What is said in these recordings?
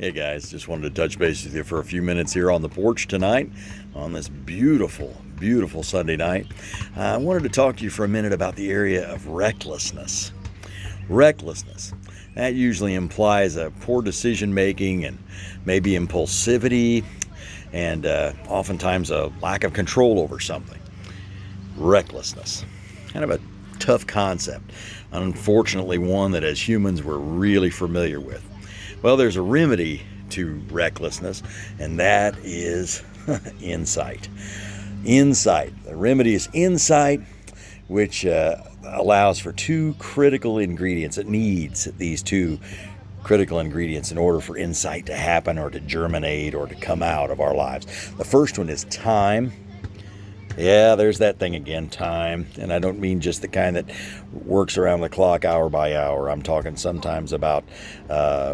Hey guys, just wanted to touch base with you for a few minutes here on the porch tonight on this beautiful, beautiful Sunday night. I wanted to talk to you for a minute about the area of recklessness. Recklessness. That usually implies a poor decision making and maybe impulsivity and oftentimes a lack of control over something. Recklessness. Kind of a tough concept. Unfortunately, one that as humans we're really familiar with. Well, there's a remedy to recklessness, and that is insight. Insight. The remedy is insight, which allows for two critical ingredients. It needs these two critical ingredients in order for insight to happen or to germinate or to come out of our lives. The first one is time. Yeah, there's that thing again, time. And I don't mean just the kind that works around the clock hour by hour. I'm talking sometimes about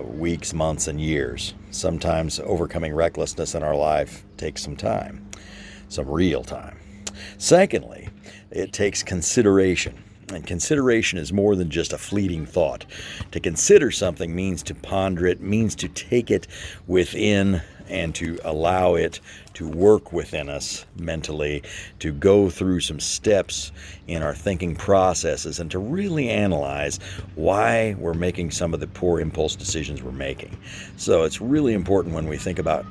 weeks, months, and years. Sometimes overcoming recklessness in our life takes some time, some real time. Secondly, it takes consideration. And consideration is more than just a fleeting thought. To consider something means to ponder it, means to take it within and to allow it to work within us mentally, to go through some steps in our thinking processes and to really analyze why we're making some of the poor impulse decisions we're making. So it's really important when we think about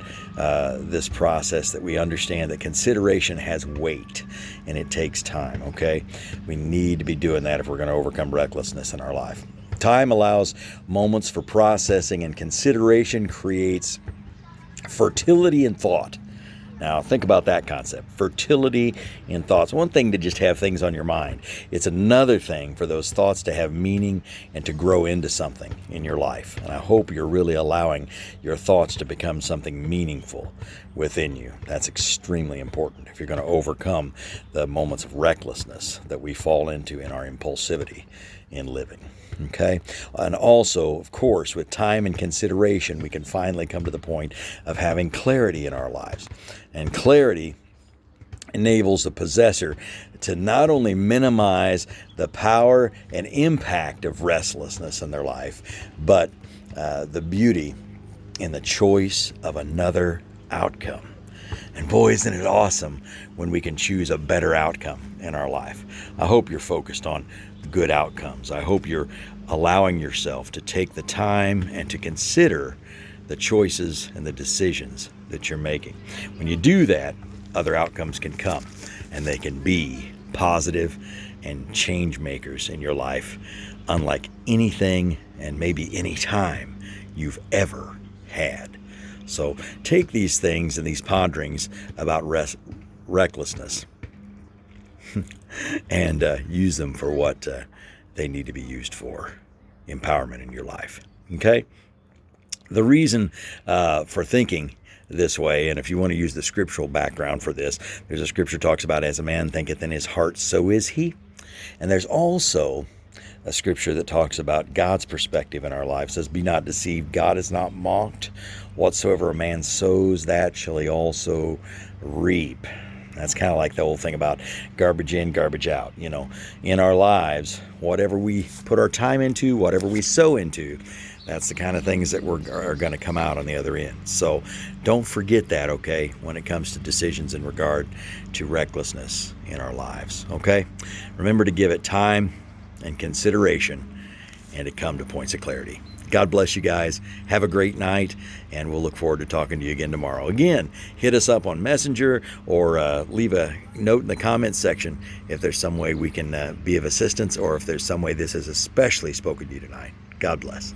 this process that we understand that consideration has weight and it takes time, okay? We need to be doing that if we're going to overcome recklessness in our life. Time allows moments for processing, and consideration creates fertility in thought. Now, think about that concept. Fertility in thoughts. One thing to just have things on your mind. It's another thing for those thoughts to have meaning and to grow into something in your life. And I hope you're really allowing your thoughts to become something meaningful within you. That's extremely important if you're going to overcome the moments of recklessness that we fall into in our impulsivity in living. Okay. And also, of course, with time and consideration, we can finally come to the point of having clarity in our lives. And clarity enables the possessor to not only minimize the power and impact of restlessness in their life, but the beauty in the choice of another outcome. And boy, isn't it awesome when we can choose a better outcome in our life. I hope you're focused on good outcomes. I hope you're allowing yourself to take the time and to consider the choices and the decisions that you're making. When you do that, other outcomes can come, and they can be positive and change makers in your life, unlike anything and maybe any time you've ever had. So take these things and these ponderings about recklessness and use them for what they need to be used for. Empowerment in your life. Okay? The reason for thinking this way, and if you want to use the scriptural background for this, there's a scripture talks about as a man thinketh in his heart, so is he. And there's also a scripture that talks about God's perspective in our life. It says, be not deceived, God is not mocked. Whatsoever a man sows, that shall he also reap. That's kind of like the whole thing about garbage in, garbage out. You know, in our lives, whatever we put our time into, whatever we sow into, that's the kind of things that are going to come out on the other end. So don't forget that, okay, when it comes to decisions in regard to recklessness in our lives, okay? Remember to give it time and consideration and to come to points of clarity. God bless you guys. Have a great night, and we'll look forward to talking to you again tomorrow. Again, hit us up on Messenger or leave a note in the comments section if there's some way we can be of assistance, or if there's some way this has especially spoken to you tonight. God bless.